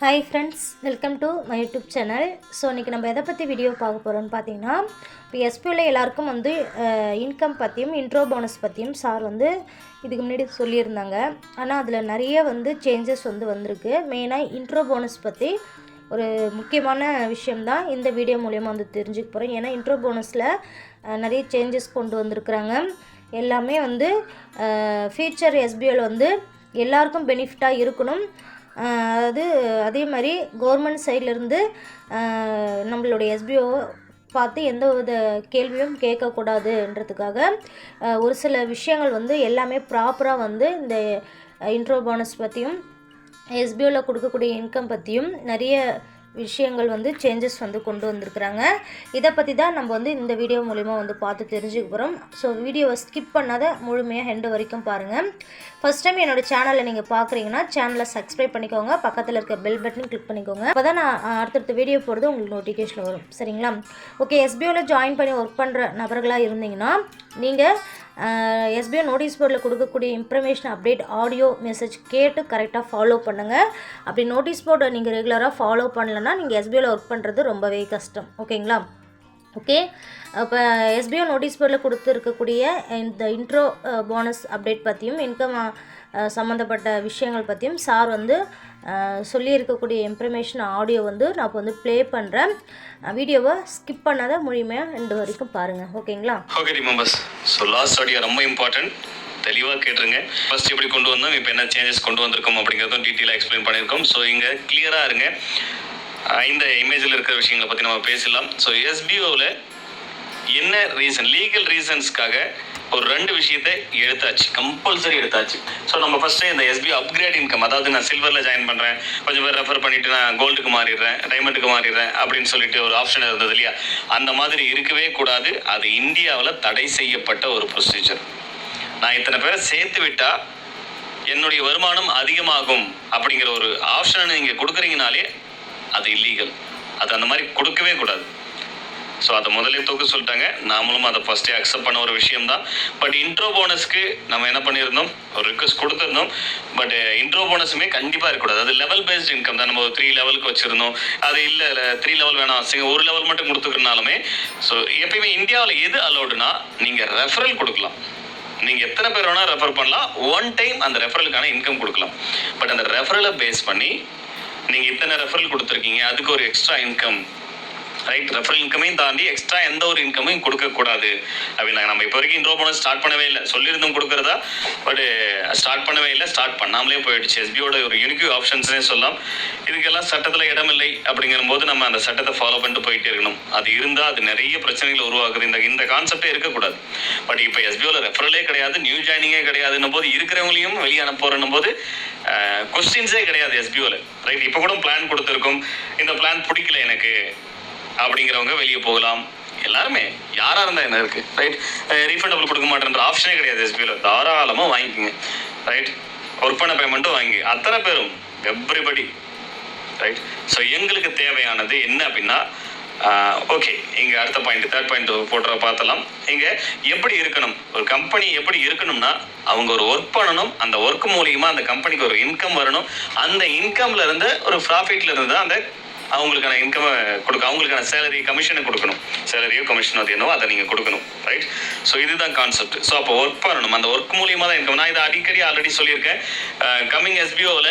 Hi friends, welcome to my YouTube channel. So இன்றைக்கி நம்ம எதை பற்றி வீடியோ பார்க்க போகிறோம்னு பார்த்தீங்கன்னா, இப்போ எஸ்பியூவில் எல்லாருக்கும் இன்கம் பற்றியும் இன்ட்ரோ போனஸ் பற்றியும் சார் இதுக்கு முன்னாடி சொல்லியிருந்தாங்க. ஆனால் அதில் நிறைய சேஞ்சஸ் வந்திருக்கு. மெயினாக இன்ட்ரோ போனஸ் பற்றி ஒரு முக்கியமான விஷயம்தான் இந்த வீடியோ மூலயமா தெரிஞ்சுக்க போகிறோம். ஏன்னா இன்ட்ரோ போனஸில் நிறைய சேஞ்சஸ் கொண்டு வந்திருக்கிறாங்க. எல்லாமே ஃபியூச்சர் எஸ்பியூவில் எல்லாருக்கும் பெனிஃபிட்டாக இருக்கணும். அதாவது அதே மாதிரி கவர்மெண்ட் சைட்லேருந்து நம்மளுடைய எஸ்பிஓ பார்த்து எந்த வித கேள்வியும் கேட்கக்கூடாதுன்றதுக்காக ஒரு சில விஷயங்கள் எல்லாமே ப்ராப்பராக இந்த இன்ட்ரோ போனஸ் பற்றியும் எஸ்பிஓவில் கொடுக்கக்கூடிய இன்கம் பற்றியும் நிறைய விஷயங்கள் சேஞ்சஸ் கொண்டு வந்திருக்கிறாங்க. இதை பற்றி தான் நம்ம இந்த வீடியோ மூலிமா பார்த்து தெரிஞ்சுக்க போகிறோம். ஸோ வீடியோவை ஸ்கிப் பண்ணாத முழுமையாக எண்டு வரைக்கும் பாருங்கள். ஃபஸ்ட் டைம் என்னோடய சேனலை நீங்கள் பார்க்குறீங்கன்னா சேனலை சப்ஸ்கிரைப் பண்ணிக்கோங்க. பக்கத்தில் இருக்க பெல் பட்டன் கிளிக் பண்ணிக்கோங்க. அப்போ தான் நான் அடுத்தடுத்த வீடியோ போடுறது உங்களுக்கு நோட்டிஃபிகேஷன் வரும். சரிங்களா? ஓகே, எஸ்பிஓவில் ஜாயின் பண்ணி ஒர்க் பண்ணுற நபர்களாக இருந்தீங்கன்னா நீங்கள் எஸ்பிஓ நோட்டீஸ் போர்டில் கொடுக்கக்கூடிய இன்ஃபர்மேஷன் அப்டேட் ஆடியோ மெசேஜ் கேட்டு கரெக்டாக ஃபாலோ பண்ணுங்கள். அப்படி நோட்டீஸ் போர்டை நீங்கள் ரெகுலராக ஃபாலோ பண்ணலன்னா நீங்கள் எஸ்பிஓவில் ஒர்க் பண்ணுறது ரொம்பவே கஷ்டம். ஓகேங்களா? ஓகே, இப்போ எஸ்பிஓ நோட்டீஸ் போர்டில் கொடுத்துருக்கக்கூடிய இந்த இன்ட்ரோ போனஸ் அப்டேட் பற்றியும் இன்கம் சம்மந்தப்பட்ட விஷயங்கள் பற்றியும் சார் சொல்லியிருக்கக்கூடிய இன்ஃபர்மேஷன் ஆடியோ நான் இப்போ ப்ளே பண்ணுறேன். வீடியோவை ஸ்கிப் பண்ணாத முழுமையாக ரெண்டு வரைக்கும் பாருங்கள். ஓகேங்களா? Okay remembers, so last audio ரொம்ப இம்பார்ட்டன்ட், தெளிவாக கேட்டுருங்க. ஃபர்ஸ்ட் எப்படி கொண்டு வந்தோம், இப்போ என்ன சேஞ்சஸ் கொண்டு வந்திருக்கோம் அப்படிங்கிறதும் டீட்டெயிலாக எக்ஸ்பிளைன் பண்ணியிருக்கோம். ஸோ இங்கே கிளியராக இருங்க. இந்த இமேஜில் இருக்கிற விஷயங்களை பற்றி நம்ம பேசலாம். ஸோ எஸ்பிஓவில் என்ன ரீசன், லீகல் ரீசன்ஸ்க்காக ஒரு ரெண்டு விஷயத்தை எடுத்தாச்சு, கம்பல்சரி எடுத்தாச்சு. ஸோ நம்ம ஃபஸ்ட்டு இந்த எஸ்பிஓ அப்கிரேட் இன்கம், அதாவது நான் சில்வரில் ஜாயின் பண்ணுறேன், கொஞ்சம் பேர் ரெஃபர் பண்ணிவிட்டு நான் கோல்டுக்கு மாறிடுறேன், டைமண்டுக்கு மாறிடுறேன் அப்படின்னு சொல்லிட்டு ஒரு ஆப்ஷன் இருந்தது இல்லையா? அந்த மாதிரி இருக்கவே கூடாது. அது இந்தியாவில் தடை செய்யப்பட்ட ஒரு ப்ரொசீஜர். நான் இத்தனை பேரை சேர்த்து விட்டால் என்னுடைய வருமானம் அதிகமாகும் அப்படிங்கிற ஒரு ஆப்ஷனை நீங்கள் கொடுக்குறீங்கனாலே அது இல்லீகல். அது அந்த மாதிரி கொடுக்கவே கூடாது. ஸோ அதை முதலே தூக்க சொல்லிட்டாங்க. நாமளும் அதை ஃபஸ்ட்டே அக்செப்ட் பண்ண ஒரு விஷயம் தான். பட் இன்ட்ரோ போனஸ்க்கு நம்ம என்ன பண்ணியிருந்தோம், ஒரு ரிக்வஸ்ட் கொடுத்துருந்தோம். பட் இன்ட்ரோ போனஸுமே கண்டிப்பாக இருக்கக்கூடாது. அது லெவல் பேஸ்ட் இன்கம் தான். நம்ம ஒரு 3 லெவலுக்கு வச்சுருந்தோம். அது இல்லை 3 லெவல் வேணாம், ஒரு லெவல் மட்டும் கொடுத்துக்கிறனாலுமே. ஸோ எப்பயுமே இந்தியாவில் எது அலோடுனா, நீங்கள் ரெஃபரல் கொடுக்கலாம். நீங்கள் எத்தனை பேர் வேணால் ரெஃபர் பண்ணலாம். ஒன் டைம் அந்த ரெஃபரலுக்கான இன்கம் கொடுக்கலாம். பட் அந்த ரெஃபரலை பேஸ் பண்ணி நீங்கள் இத்தனை ரெஃபரல் கொடுத்துருக்கீங்க, அதுக்கு ஒரு எக்ஸ்ட்ரா இன்கம், ரைட்? ரெஃபரல் இன்கமையும் தாண்டி எக்ஸ்ட்ரா எந்த ஒரு இன்கமையும் கொடுக்கக்கூடாது அப்படின்னாங்க. நம்ம இப்போ வரைக்கும் இன்ட்ரோ போனஸ் ஸ்டார்ட் பண்ணவே இல்லை. சொல்லியிருந்தோம் கொடுக்குறதா, பட் ஸ்டார்ட் பண்ணவே இல்லை. ஸ்டார்ட் பண்ணாமலே போயிடுச்சு. எஸ்பிஓட ஒரு யூனிக்யூ ஆப்ஷன்ஸ்னே சொல்லலாம். இதுக்கெல்லாம் சட்டத்தில் இடமில்லை அப்படிங்கிற போது நம்ம அந்த சட்டத்தை ஃபாலோ பண்ணிட்டு போயிட்டே இருக்கணும். அது இருந்தால் அது நிறைய பிரச்சனைகளை உருவாக்குது. இந்த கான்செப்டே இருக்கக்கூடாது. பட் இப்போ எஸ்பிஓவில் ரெஃபரலே கிடையாது, நியூ ஜாயினிங்கே கிடையாதுன்னும் போது, இருக்கிறவங்களையும் வெளியே அனுப்புறன்னும் போது கொஸ்டின்ஸே கிடையாது எஸ்பிஓவில், ரைட்? இப்போ கூட பிளான் கொடுத்துருக்கோம், இந்த பிளான் பிடிக்கல எனக்கு அப்படிங்கிறவங்க வெளியே போகலாம். எல்லாருமே யாராக இருந்தால் என்ன இருக்குது, ரைட்? ரீஃபண்டபிள் கொடுக்க மாட்டேன்ற ஆப்ஷனே கிடையாது எஸ்பிஐயில். தாராளமாக வாங்கிக்கோங்க, ரைட்? ஒர்க் பண்ண பேமெண்ட்டும் வாங்கி அத்தனை பேரும், எவ்ரிபடி, ரைட்? ஸோ எங்களுக்கு தேவையானது என்ன அப்படின்னா, ஓகே, இங்கே அடுத்த பாயிண்ட், தேர்ட் பாயிண்ட் போடுற பார்த்தலாம். இங்கே எப்படி இருக்கணும், ஒரு கம்பெனி எப்படி இருக்கணும்னா, அவங்க ஒரு ஒர்க் பண்ணணும். அந்த ஒர்க் மூலியமாக அந்த கம்பெனிக்கு ஒரு இன்கம் வரணும். அந்த இன்கம்ல இருந்து ஒரு ப்ராஃபிட்ல இருந்து தான் அந்த அவங்களுக்கான இன்கமை கொடுக்க, அவங்களுக்கான சேலரி கமிஷனை கொடுக்கணும். சேலரியோ கமிஷனோ அது என்னவோ அதை நீங்கள் கொடுக்கணும், ரைட்? ஸோ இதுதான் கான்செப்ட். ஸோ அப்போ ஒர்க் பண்ணணும். அந்த ஒர்க் மூலியமாக தான் இன்கம். நான் இதை அடிக்கடி ஆல்ரெடி சொல்லியிருக்கேன். கம்மிங் எஸ்பிஓவில்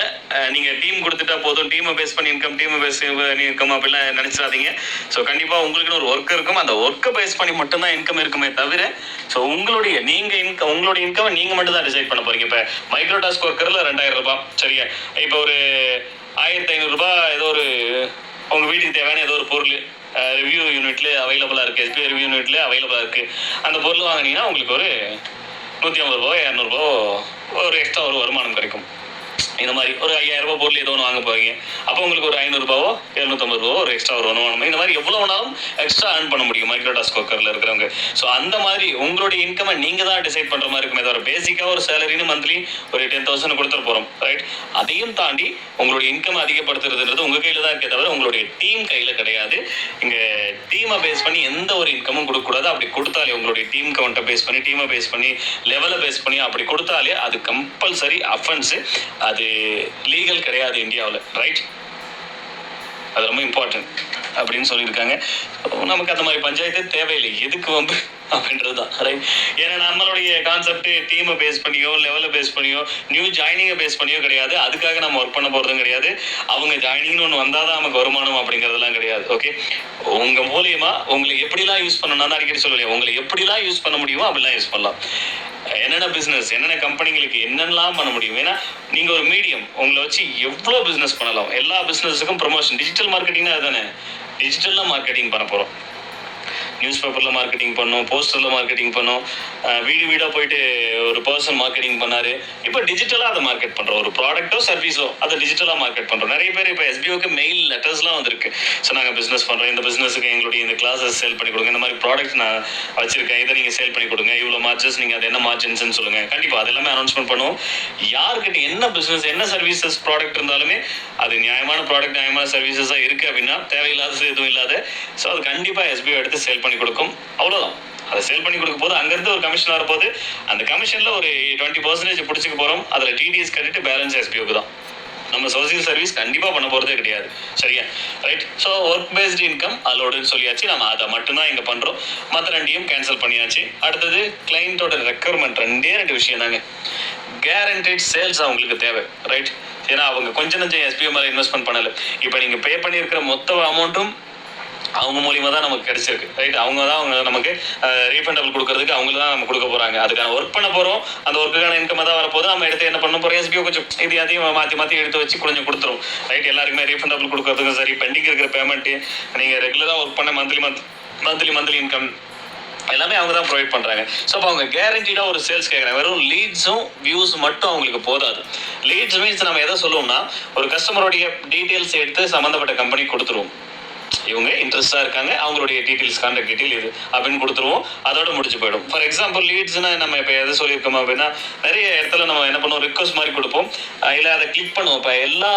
நீங்கள் டீம் கொடுத்துட்டா போதும், டீமை பேஸ் பண்ணி இன்கம், டீமை பேஸ் பண்ணி இன்கம் அப்படிலாம் நினச்சிடாதீங்க. ஸோ கண்டிப்பாக உங்களுக்குன்னு ஒரு ஒர்க் இருக்கும். அந்த ஒர்க்கை பேஸ் பண்ணி மட்டும்தான் இன்கம் இருக்குமே தவிர, ஸோ உங்களுடைய இன்கம் நீங்கள் மட்டும் தான் டிசைட் பண்ண போகிறீங்க. இப்போ மைக்ரோ டாஸ்க் ஒர்க்கரில் 2000 ரூபாய், சரியா? இப்போ ஒரு 1500 ரூபாய் ஏதோ ஒரு உங்கள் வீட்டுக்கு தேவையான ஏதோ ஒரு பொருள் ரிவ்யூ யூனிட்ல அவைலபிளாக இருக்குது, எஸ்பிஐ ரிவ்யூ யூனிட்ல அவைலபிளாக இருக்குது. அந்த பொருள் வாங்கினீங்கன்னா உங்களுக்கு ஒரு 150 ரூபா 200 ரூபா ஒரு எக்ஸ்ட்ரா ஒரு வருமானம் கிடைக்கும். இந்த மாதிரி ஒரு 5000 ரூபாய் பொருள் ஏதோ ஒன்று வாங்க போகிறீங்க, அப்போ உங்களுக்கு ஒரு 500 ரூபாவோ 250 ரூபாவோ ஒரு எக்ஸ்ட்ரா ஒரு வருமானம். இந்த மாதிரி எவ்வளோ வேணாலும் எக்ஸ்ட்ரா ஏர்ன் பண்ண முடியும் மைக்ரோ டாஸ்க் ஒர்க்கரில் இருக்கிறவங்க. ஸோ அந்த மாதிரி உங்களுடைய இன்கமை நீங்கள் தான் டிசைட் பண்ணுற மாதிரி இருக்குமே தவிர, பேசிக்காக ஒரு சேலரின்னு மந்த்லி ஒரு 10,000 கொடுத்துட்டு போகிறோம், ரைட்? அதையும் தாண்டி உங்களுடைய இன்கம் அதிகப்படுத்துறதுன்றது உங்கள் கையில் தான் இருக்கே தவிர உங்களுடைய டீம் கையில் கிடையாது. இங்கே டீமை பேஸ் பண்ணி எந்த ஒரு இன்கமும் கொடுக்கக்கூடாது. அப்படி கொடுத்தாலே உங்களுடைய டீம் கவுண்ட்டை பேஸ் பண்ணி, டீமை பேஸ் பண்ணி, லெவலை பேஸ் பண்ணி அப்படி கொடுத்தாலே அது கம்பல்சரி அஃபென்ஸு. அது லீகல் கிடையாது இந்தியாவில், ரைட்? அது ரொம்ப இம்பார்ட்டன்ட் அப்படின்னு சொல்லியிருக்காங்க. நமக்கு அந்த மாதிரி பஞ்சாயத்து தேவையில்லை, எதுக்கு வம்பு அப்படின்றது தான் ரைட். ஏன்னா நம்மளுடைய கான்செப்ட் டீமை பேஸ் பண்ணியோ லெவலை பேஸ் பண்ணியோ நியூ ஜாயினிங்கை பேஸ் பண்ணியோ கிடையாது. அதுக்காக நம்ம ஒர்க் பண்ண போகிறதும் கிடையாது. அவங்க ஜாயினிங்னு ஒன்று வந்தால் தான் நமக்கு வருமானம் அப்படிங்கிறதுலாம் கிடையாது. ஓகே, உங்கள் மூலியமா உங்களை எப்படிலாம் யூஸ் பண்ணணும் தான் அடிக்கடி சொல்லலையே, உங்களை எப்படிலாம் யூஸ் பண்ண முடியுமோ அப்படிலாம் யூஸ் பண்ணலாம். என்னென்ன பிஸ்னஸ் என்னென்ன கம்பெனிகளுக்கு என்னென்னலாம் பண்ண முடியும். ஏன்னா நீங்கள் ஒரு மீடியம், உங்களை வச்சு எவ்வளோ பிஸ்னஸ் பண்ணலாம். எல்லா பிஸ்னஸுக்கும் ப்ரொமோஷன், டிஜிட்டல் மார்க்கெட்டிங்னா அதுதானே. டிஜிட்டலில் மார்க்கெட்டிங் பண்ண போகிறோம். நியூஸ் பேப்பரில் மார்க்கெட்டிங் பண்ணோம், போஸ்டரில் மார்க்கெட்டிங் பண்ணோம், வீடு வீடாக போயிட்டு ஒரு பர்சன் மார்க்கெட்டிங் பண்ணார். இப்போ டிஜிட்டலாக அதை மார்க்கெட் பண்ணுறோம். ஒரு ப்ராடக்ட்டோ சர்வீஸோ அதை டிஜிட்டலாக மார்க்கெட் பண்ணுறோம். நிறைய பேர் இப்போ எஸ்பிஓக்கு மெயில் லெட்டர்ஸ்லாம் வந்திருக்கு. ஸோ நாங்கள் பிஸ்னஸ் பண்ணுறோம், இந்த பிஸ்னஸுக்கு எங்களுடைய இந்த கிளாஸஸ் சேல் பண்ணி கொடுங்க, இந்த மாதிரி ப்ராடக்ட்ஸ் நான் வச்சுருக்கேன், இதை நீங்கள் சேல் பண்ணி கொடுங்க, இவ்வளோ மார்ஜஸ், நீங்கள் அது என்ன மார்ஜின்ஸ்னு சொல்லுங்கள். கண்டிப்பாக அது எல்லாமே அனௌன்ஸ்மெண்ட் பண்ணுவோம். யாருக்கிட்ட என்ன பிஸ்னஸ் என்ன சர்வீசஸ் ப்ராடக்ட் இருந்தாலுமே அது நியாயமான ப்ராடக்ட் நியாயமான சர்வீசஸாக இருக்குது அப்படின்னா தேவையில்லாத எதுவும் இல்லாத, ஸோ அது கண்டிப்பாக எஸ்பிஓ எடுத்து சேல் பண்ணி கொடுக்கும். அவ்வளோதான். அதை சேல் பண்ணி கொடுக்கும் போது அங்கேருந்து ஒரு கமிஷன் வரப்போது, அந்த கமிஷனில் ஒரு 20% பிடிச்சிக்க போகிறோம். அதில் டிடிஎஸ் கட்டிட்டு பேலன்ஸ் எஸ்பிஓக்கு தான். நம்ம சோசியல் சர்வீஸ் கண்டிப்பாக பண்ண போகிறதே கிடையாது. சரியா right. So work based income அதோடன்னு சொல்லியாச்சு. நம்ம அதை மட்டும்தான் இங்கே பண்ணுறோம். மற்ற ரெண்டையும் கேன்சல் பண்ணியாச்சு. அடுத்தது கிளைண்ட்டோட ரெக்குவயர்மெண்ட், ரெண்டு விஷயம் தாங்க. கேரண்டட் சேல்ஸ் அவங்களுக்கு தேவை. ரைட். ஏன்னா அவங்க கொஞ்சம் எஸ்பிஓ மேலே இன்வெஸ்ட்மெண்ட் பண்ணலை. இப்போ நீங்கள் பே பண்ணியிருக்கிற மொத்த அமௌண்ட்டும் அவங்க மூலியமாக தான் நமக்கு கிடைச்சிருக்கு. ரைட். அவங்க நமக்கு ரீஃபண்டபிள் கொடுக்கறதுக்கு அவங்க தான் நம்ம கொடுக்க போகிறாங்க. அதுக்கான ஒர்க் பண்ண போகிறோம். அந்த ஒர்க்குக்கான இன்கம் தான் வரப்போது. நம்ம எடுத்து என்ன பண்ண போகிறோம், எஸ்பிஓ கொஞ்சம் இது அதையும் மாற்றி எடுத்து வச்சு கொஞ்சம் கொடுத்துரும். ரைட். எல்லாருக்குமே ரீஃபண்டபிள் கொடுக்கறதுக்கும் சரி, பெண்டிங் இருக்கிற பேமெண்ட்டு, நீங்கள் ரெகுலராக ஒர்க் பண்ண மந்த்லி இன்கம் எல்லாமே அவங்க தான் ப்ரொவைட் பண்ணுறாங்க. ஸோ அப்போ அவங்க கேரண்டீடாக ஒரு சேல்ஸ் கேட்குறாங்க. வெறும் லீட்ஸும் வியூஸ் மட்டும் அவங்களுக்கு போதாது. லீட்ஸ் மீன்ஸ் நம்ம எதை சொல்லுவோம்னா, ஒரு கஸ்டமருடைய டீட்டெயில்ஸ் எடுத்து சம்மந்தப்பட்ட கம்பெனி கொடுத்துருவோம். இவங்க இன்ட்ரெஸ்டாக இருக்காங்க, அவங்களுடைய டீட்டெயில்ஸ் கான்டாக்ட் டீட்டெயில் இது அப்படின்னு கொடுத்துருவோம். அதோட முடிச்சு போயிடும். ஃபார் எக்ஸாம்பிள் லீட்ஸ்னா நம்ம இப்போ எதை சொல்லியிருக்கோம் அப்படின்னா, நிறைய இடத்துல நம்ம என்ன பண்ணுவோம், ரிக்வஸ்ட் மாதிரி கொடுப்போம், இல்லை அதை கிளிக் பண்ணுவோம். இப்போ எல்லா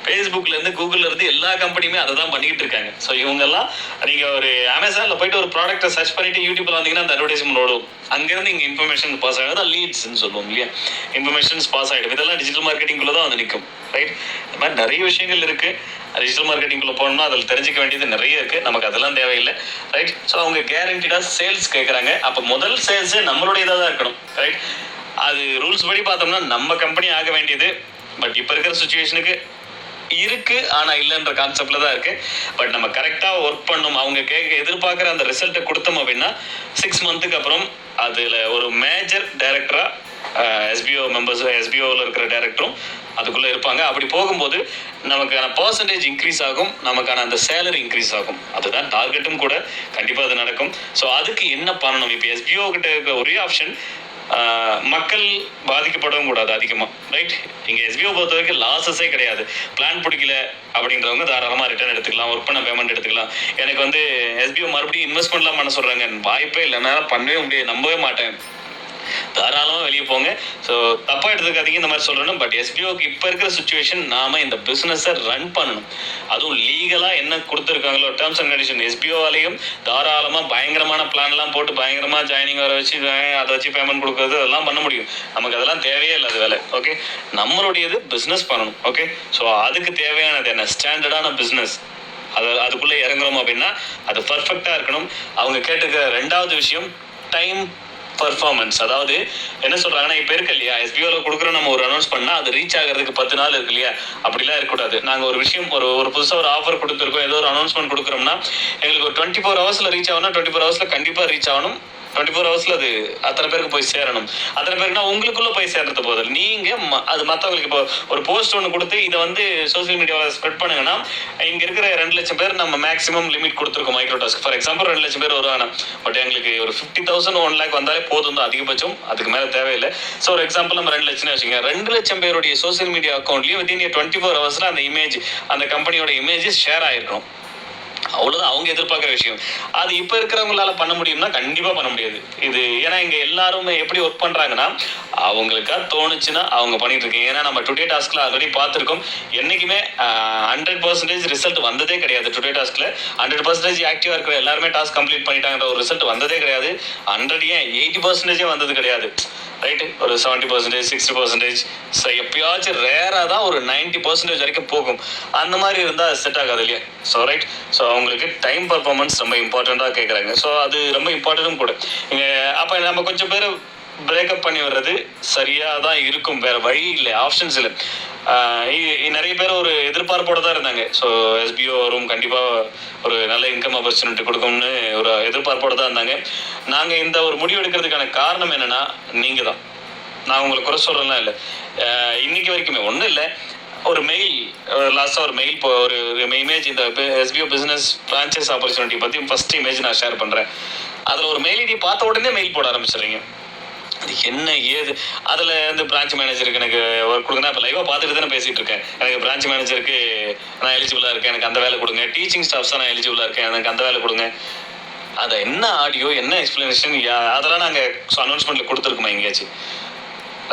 ஃபேஸ்புக்லேருந்து கூகுள்லேருந்து எல்லா கம்பெனியுமே அதை தான் பண்ணிக்கிட்டு இருக்காங்க. ஸோ இவங்கெல்லாம் நீங்கள் ஒரு அமேசானில் போயிட்டு ஒரு ப்ராடக்ட்டை சர்ச் பண்ணிட்டு யூடியூப்ல வந்தீங்கன்னா அந்த அட்வர்டைஸ்மெண்ட் ஓடும். அங்கேருந்து இங்கே இன்ஃபர்மேஷன் பாஸ் ஆகுது, தான் லீட்ஸ்ன்னு சொல்லுவோம் இல்லையா. இன்ஃபர்மேஷன்ஸ் பாஸ் ஆகிடும். இதெல்லாம் டிஜிட்டல் மார்க்கெட்டிங்குள்ளே தான் வந்து நிற்கும். ரைட். இந்த மாதிரி நிறைய விஷயங்கள் இருக்குது. டிஜிட்டல் மார்க்கெட்டிங்குள்ளே போகணும்னா அதில் தெரிஞ்சிக்க வேண்டியது நிறைய இருக்குது. நமக்கு அதெல்லாம் தேவையில்லை. ரைட். ஸோ அவங்க கேரண்டீடாக சேல்ஸ் கேட்குறாங்க. அப்போ முதல் சேல்ஸே நம்மளுடைய இதாக தான் இருக்கணும். ரைட். அது ரூல்ஸ் படி பார்த்தோம்னா நம்ம கம்பெனி ஆக வேண்டியது. பட் இப்போ இருக்கிற சுச்சுவேஷனுக்கு இருக்குது, ஆனால் இல்லைன்ற கான்செப்டில் தான் இருக்குது. பட் நம்ம கரெக்டாக ஒர்க் பண்ணணும். அவங்க எதிர்பார்க்குற அந்த ரிசல்ட்டை கொடுத்தோம் அப்படின்னா 6 மந்த்துக்கு அப்புறம் அதில் ஒரு மேஜர் டைரக்டராக எஸ்பிஓ மெம்பர்ஸ், எஸ்பிஓவில் இருக்கிற டைரக்டரும் அதுக்குள்ளே இருப்பாங்க. அப்படி போகும்போது நமக்கான பர்சன்டேஜ் இன்க்ரீஸ் ஆகும், நமக்கான அந்த சேலரி இன்க்ரீஸ் ஆகும். அதுதான் டார்கெட்டும் கூட. கண்டிப்பாக அது நடக்கும். ஸோ அதுக்கு என்ன பண்ணணும்? இப்போ எஸ்பிஓ கிட்ட இருக்க ஒரே ஆப்ஷன், மக்கள் பாதிக்கப்படவும் கூடாது அதிகமாக. ரைட். இங்கே எஸ்பிஓ பொறுத்த வரைக்கும் லாஸஸே கிடையாது. பிளான் பிடிக்கல அப்படின்றவங்க தாராளமாக ரிட்டர்ன் எடுத்துக்கலாம், ஒர்க் பண்ண பேமெண்ட் எடுத்துக்கலாம். எனக்கு வந்து எஸ்பிஓ மறுபடியும் இன்வெஸ்ட்மெண்ட்லாம் பண்ண சொல்கிறாங்க, வாய்ப்பே இல்லை, என்னால் பண்ணவே முடியாது, நம்பவே மாட்டேன், தாராளமாக வெளியே போங்க. ஸோ தப்பாக எடுத்துக்காதீங்க இந்த மாதிரி சொல்லணும். பட் எஸ்பிஓக்கு இப்போ இருக்கிற சுச்சுவேஷன், நாம் இந்த பிஸ்னஸை ரன் பண்ணணும். அதுவும் லீகலாக என்ன கொடுத்துருக்காங்களோ டேர்ம்ஸ் அண்ட் கண்டிஷன், எஸ்பிஓவாலையும் தாராளமாக பயங்கரமான பிளான்லாம் போட்டு பயங்கரமாக ஜாயினிங் வர வச்சு அதை வச்சு பேமெண்ட் கொடுக்குறது அதெல்லாம் பண்ண முடியும். நமக்கு அதெல்லாம் தேவையே இல்லை, அது வேலை. ஓகே. நம்மளுடையது பிஸ்னஸ் பண்ணணும். ஓகே. ஸோ அதுக்கு தேவையானது என்ன, ஸ்டாண்டர்டான பிஸ்னஸ். அதுக்குள்ளே இறங்குறோம் அப்படின்னா அது பர்ஃபெக்டாக இருக்கணும். அவங்க கேட்டுக்கிற ரெண்டாவது விஷயம் டைம் பர்ஃபார்மன்ஸ். அதாவது என்ன சொல்கிறாங்கன்னா, இப்போ இருக்கு இல்லையா, எஸ்பிஓவில் கொடுக்குறோம், நம்ம ஒரு அனௌன்ஸ் பண்ணால் அது ரீச் ஆகிறதுக்கு 10 நாள் இருக்கு இல்லையா. அப்படிலாம் இருக்கக்கூடாது. நாங்கள் ஒரு விஷயம் ஒரு புதுசாக ஒரு ஆஃபர் கொடுத்துருக்கோம், ஏதோ ஒரு அனௌன்ஸ்மெண்ட் கொடுக்குறோம்னா எங்களுக்கு ஒரு 24 ஹவர்ஸில் ரீச் ஆகணும். 24 ஹவர்ஸில் கண்டிப்பாக ரீச் ஆகணும். 24 ஹவர்ஸில் அது அத்தனை பேருக்கு போய் சேரணும். அத்தனை பேருக்குனா உங்களுக்குள்ளே போய் சேர்றது போதில் நீங்கள் அது மற்றவங்களுக்கு இப்போ ஒரு போஸ்ட் ஒன்று கொடுத்து இதை வந்து சோசியல் மீடியாவில் ஸ்ப்ரெட் பண்ணுங்கன்னா, இங்கே இருக்கிற 2 லட்சம் பேர் நம்ம மேக்ஸிமம் லிமிட் கொடுத்துருக்கோம் மைக்ரோடாஸ்க். ஃபார் எக்ஸாம்பிள் 2 லட்சம் பேர் வருவாங்க. பட் எங்களுக்கு ஒரு 50,000 1 lakh வந்தாலே போதும் தான், அதிகபட்சம். அதுக்கு மேலே தேவையில்லை. ஸோ ஒரு எக்ஸாம்பிள் நம்ம 2 லட்சம்னு வச்சுக்கோங்க. 2 லட்சம் பேருடைய சோசியல் மீடியா அக்கௌண்ட்லேயும் வித்தின் 24 ஹவர்ஸில் அந்த இமேஜ், அந்த கம்பெனியோட இமேஜஸ் ஷேர் ஆகிருக்கணும். அவ்வளோதான் அவங்க எதிர்பார்க்குற விஷயம். அது இப்போ இருக்கிறவங்களால பண்ண முடியும்னா கண்டிப்பாக பண்ண முடியாது. இது ஏன்னா இங்கே எல்லாருமே எப்படி ஒர்க் பண்ணுறாங்கன்னா, அவங்களுக்கா தோணுச்சுன்னா அவங்க பண்ணிட்டு இருக்காங்க. ஏன்னா நம்ம டுடே டாஸ்கில் ஆல்ரெடி பார்த்துருக்கோம். என்றைக்குமே 100% ரிசல்ட் வந்ததே கிடையாது. டுடே டாஸ்கில் 100% ஆக்டிவாக இருக்கிற எல்லாருமே டாஸ்க் கம்ப்ளீட் பண்ணிட்டாங்கிற ஒரு ரிசல்ட் வந்ததே கிடையாது. 100 ஏன் 80% வந்தது கிடையாது. ரைட்டு, ஒரு 70%, 60%, ஸோ எப்பயாச்சும் ரேராக தான் ஒரு 90% வரைக்கும் போகும். அந்த மாதிரி இருந்தால் செட் ஆகாது இல்லையா? ஸோ ரைட், ஸோ அவங்களுக்கு டைம் பர்ஃபார்மன்ஸ் ரொம்ப இம்பார்ட்டண்ட்டாக கேட்குறாங்க. ஸோ அது ரொம்ப இம்பார்ட்டன்ட்டும் கூட. இங்கே அப்போ நம்ம கொஞ்சம் பேர் பிரேக்கப் பண்ணி வர்றது சரியாக தான் இருக்கும், வேறு வழி இல்லை, ஆப்ஷன்ஸ் இல்லை. நிறைய பேர் ஒரு எதிர்பார்ப்போடு தான் இருந்தாங்க. ஸோ எஸ்பிஓ வரும், கண்டிப்பாக ஒரு நல்ல இன்கம் ஆப்பர்ச்சுனிட்டி கொடுக்கும்னு ஒரு எதிர்பார்ப்போடு தான் இருந்தாங்க. நாங்கள் இந்த ஒரு முடிவு எடுக்கிறதுக்கான காரணம் என்னென்னா நீங்கள் தான். நான் உங்களுக்கு குறை சொல்கிறேன்லாம் இல்லை. இன்னைக்கு வரைக்குமே ஒன்றும் இல்லை, ஒரு மெயில் லாஸ்ட்டாக ஒரு மெயில் ஒரு இமேஜ் இந்த எஸ்பிஓ பிஸ்னஸ் ஃப்ரான்ச்சைஸ் ஆப்பர்ச்சுனிட்டி பற்றி ஃபஸ்ட் இமேஜ் நான் ஷேர் பண்ணுறேன். அதில் ஒரு மெயில் ஐடி பார்த்த உடனே மெயில் போட ஆரம்பிச்சிடுறீங்க. அது என்ன ஏது, அதில் வந்து பிரான்ச் மேனேஜருக்கு எனக்கு ஒர்க் கொடுங்க. இப்போ லைவாக பார்த்துட்டு தானே பேசிகிட்டு இருக்கேன். எனக்கு பிரான்ச் மேனேஜருக்கு நான் எலிஜிபிளாக இருக்கேன், எனக்கு அந்த வேலை கொடுங்க. டீச்சிங் ஸ்டாஃப்ஸ் தான் நான் எலிஜிபிளாக இருக்கேன், எனக்கு அந்த வேலை கொடுங்க. அதை என்ன ஆடியோ என்ன எக்ஸ்பிளனேஷன் அதெல்லாம் நாங்கள் அனௌன்ஸ்மெண்ட்டில் கொடுத்துருக்கோமா எங்கேயாச்சும்?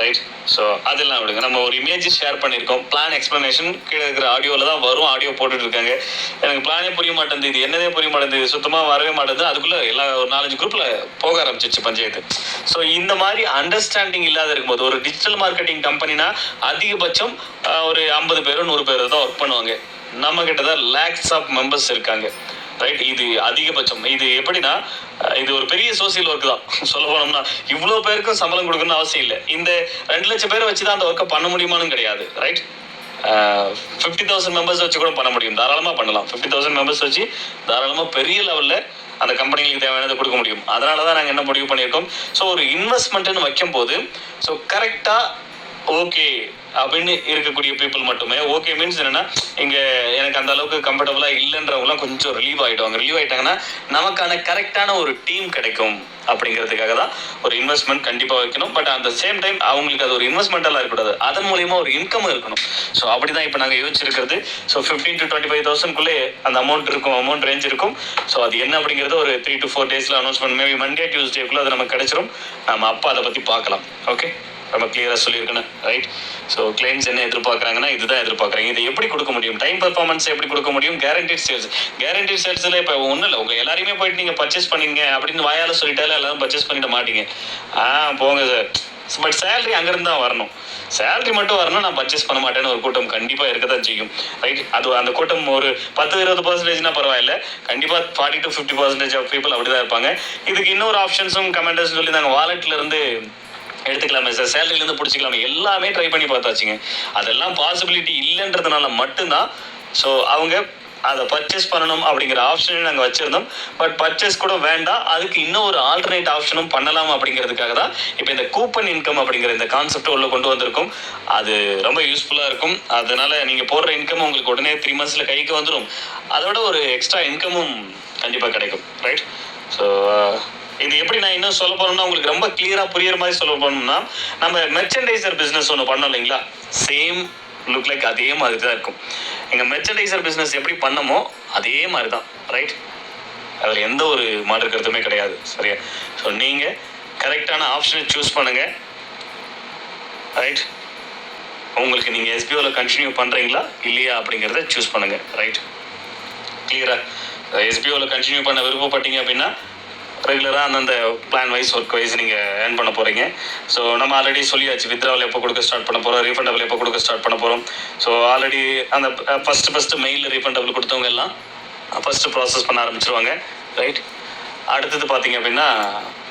ரைட், ஸோ அதெல்லாம் விடுங்க. நம்ம ஒரு இமேஜ் ஷேர் பண்ணியிருக்கோம், பிளான் எக்ஸ்ப்ளனேஷன் கீழே இருக்கிற ஆடியோவில் தான் வரும். ஆடியோ போட்டுட்டு இருக்காங்க. எனக்கு பிளானே புரிய மாட்டேங்குது, இது என்னதே புரிய மாட்டேங்குது, சுத்தமாக வரவே மாட்டேங்குது. அதுக்குள்ளே எல்லா ஒரு 4-5 குரூப்பில் போக ஆரம்பிச்சிச்சு பஞ்சாயத்து. ஸோ இந்த மாதிரி அண்டர்ஸ்டாண்டிங் இல்லாத இருக்கும்போது, ஒரு டிஜிட்டல் மார்க்கெட்டிங் கம்பெனினா அதிகபட்சம் ஒரு 50 பேர் 100 பேர் தான் ஒர்க் பண்ணுவாங்க. நம்ம கிட்ட தான் லேக்ஸ் ஆஃப் மெம்பர்ஸ் இருக்காங்க. ரைட், இது அதிகபட்சம். இது எப்படின்னா, இது ஒரு பெரிய சோசியல் ஒர்க் தான். சொல்ல போனோம்னா இவ்வளோ பேருக்கும் சம்பளம் கொடுக்கணும்னு அவசியம் இல்லை. இந்த 2 லட்சம் பேரை வச்சு தான் அந்த ஒர்க்கை பண்ண முடியுமான்னு கிடையாது. ரைட், 50,000 மெம்பர்ஸ் வச்சு கூட பண்ண முடியும், தாராளமாக பண்ணலாம். 50,000 மெம்பர்ஸ் வச்சு தாராளமாக பெரிய லெவலில் அந்த கம்பெனிகளுக்கு தேவையானதை கொடுக்க முடியும். அதனால தான் நாங்கள் என்ன முடிவு பண்ணியிருக்கோம், ஸோ ஒரு இன்வெஸ்ட்மெண்ட்டுன்னு வைக்கும்போது ஸோ கரெக்டாக ஓகே அப்படின்னு இருக்கக்கூடிய பீப்புள் மட்டுமே. ஓகே மீன்ஸ் என்னன்னா, இங்கே எனக்கு அந்த அளவுக்கு கம்ஃபர்டபுளாக இல்லைன்றவங்களாம் கொஞ்சம் ரிலீவ் ஆகிடுவாங்க. ரிலீவ் ஆகிட்டாங்கன்னா நமக்கான கரெக்டான ஒரு டீம் கிடைக்கும். அப்படிங்கிறதுக்காக தான் ஒரு இன்வெஸ்ட்மெண்ட் கண்டிப்பாக வைக்கணும். பட் அந்த சேம் டைம் அவங்களுக்கு அது ஒரு இன்வெஸ்ட்மெண்ட்டெல்லாம் இருக்கக்கூடாது, அதன் மூலியமாக ஒரு இன்கம் இருக்கணும். ஸோ அப்படி தான் இப்போ நாங்கள் யோசிச்சிருக்கிறது. ஸோ 15,000 to 25,000 அந்த அமௌண்ட் இருக்கும், அமௌண்ட் ரேஞ்ச் இருக்கும். ஸோ அது என்ன அப்படிங்கிறது ஒரு 3 to 4 டேஸில் அனௌன்ஸ்மெண்ட், மேபி மண்டே டியூஸ்டேக்குள்ளே அது நமக்கு கிடைச்சிரும். நம்ம அப்போ அதை பற்றி பார்க்கலாம். ஓகே, ரொம்ப கிளியராக சொல்லியிருக்கேன். ரைட், ஸோ கிளைண்ட்ஸ் என்ன எதிர்பார்க்குறாங்கன்னா இதுதான் எதிர்பார்க்குறாங்க. இதை எப்படி கொடுக்க முடியும், டைம் பர்ஃபார்மன்ஸ் எப்படி கொடுக்க முடியும், கேரண்டீட் சேல்ஸ். கேரண்டீட் சேல்ஸில் இப்போ ஒன்றும் இல்லை, உங்கள் எல்லாரையுமே போயிட்டு நீங்கள் பர்ச்சேஸ் பண்ணிங்க அப்படின்னு வாயால் சொல்லிட்டாலே எல்லாரும் பர்ச்சேஸ் பண்ணிட மாட்டீங்க. போங்க சார், பட் சேலரி அங்கேருந்து தான் வரணும். சேலரி மட்டும் வரணும், நான் பர்ச்சேஸ் பண்ண மாட்டேன்னு ஒரு கூட்டம் கண்டிப்பாக இருக்க தான் செய்யும். ரைட், அது அந்த கூட்டம் ஒரு 10-20% பரவாயில்ல, கண்டிப்பாக 40 to 50% ஆஃப் பீப்புள் அப்படி தான் இருப்பாங்க. இதுக்கு இன்னொரு ஆப்ஷன்ஸும் கமெண்டர்ஸ் சொல்லி நாங்கள் வாலெட்லேருந்து எடுத்துக்கலாமே சார், சேலரியிலேருந்து பிடிச்சிக்கலாமே, எல்லாமே ட்ரை பண்ணி பார்த்தாச்சுங்க. அதெல்லாம் பாசிபிலிட்டி இல்லைன்றதுனால மட்டும்தான் ஸோ அவங்க அதை பர்ச்சேஸ் பண்ணணும் அப்படிங்கிற ஆப்ஷனையும் நாங்கள் வச்சுருந்தோம். பட் பர்ச்சேஸ் கூட வேண்டாம், அதுக்கு இன்னும் ஒரு ஆல்டர்னேட் ஆப்ஷனும் பண்ணலாம் அப்படிங்கிறதுக்காக தான் இப்போ இந்த கூப்பன் இன்கம் அப்படிங்கிற இந்த கான்செப்ட் உள்ள கொண்டு வந்திருக்கும். அது ரொம்ப யூஸ்ஃபுல்லாக இருக்கும். அதனால் நீங்கள் போடுற இன்கம் உங்களுக்கு உடனே 3 months கைக்கு வந்துடும். அதோட ஒரு எக்ஸ்ட்ரா இன்கமும் கண்டிப்பாக கிடைக்கும். ரைட், ஸோ இது எப்படி நான் இன்னும் சொல்ல போனோம்னா உங்களுக்கு ரொம்ப கிளியராக புரியுற மாதிரி சொல்ல போனோம்னா, நம்ம மெர்ச்சன்டைசர் பிஸ்னஸ் ஒன்று பண்ணோம் இல்லைங்களா, சேம் லுக் லைக் அதே மாதிரி தான் இருக்கும். எங்கள் மெர்ச்சன்டைசர் பிஸ்னஸ் எப்படி பண்ணமோ அதே மாதிரி தான். ரைட், அதில் எந்த ஒரு மாற்று கருத்துமே கிடையாது. சரியா, ஸோ நீங்கள் கரெக்டான ஆப்ஷனை சூஸ் பண்ணுங்கள். ரைட், உங்களுக்கு நீங்கள் எஸ்பிஓவில் கண்டினியூ பண்ணுறீங்களா இல்லையா அப்படிங்கிறத சூஸ் பண்ணுங்கள். ரைட், கிளியரா, எஸ்பிஓவில் கண்டினியூ பண்ண விருப்பப்பட்டீங்க அப்படின்னா ரெகுலராக அந்தந்த பிளான் வைஸ் ஒர்க் வைஸ் நீங்கள் ஏர்ன் பண்ண போகிறீங்க. ஸோ நம்ம ஆல்ரெடி சொல்லியாச்சு, வித்ராவில் எப்போ கொடுக்க ஸ்டார்ட் பண்ண போகிறோம், ரீஃபண்டபிள் எப்போ கொடுக்க ஸ்டார்ட் பண்ண போகிறோம். ஸோ ஆல்ரெடி அந்த ஃபஸ்ட்டு மெயிலில் ரீஃபண்டபிள் கொடுத்தவங்க எல்லாம் ஃபஸ்ட்டு ப்ராசஸ் பண்ண ஆரம்பிச்சிருவாங்க. ரைட், அடுத்தது பார்த்தீங்க அப்படின்னா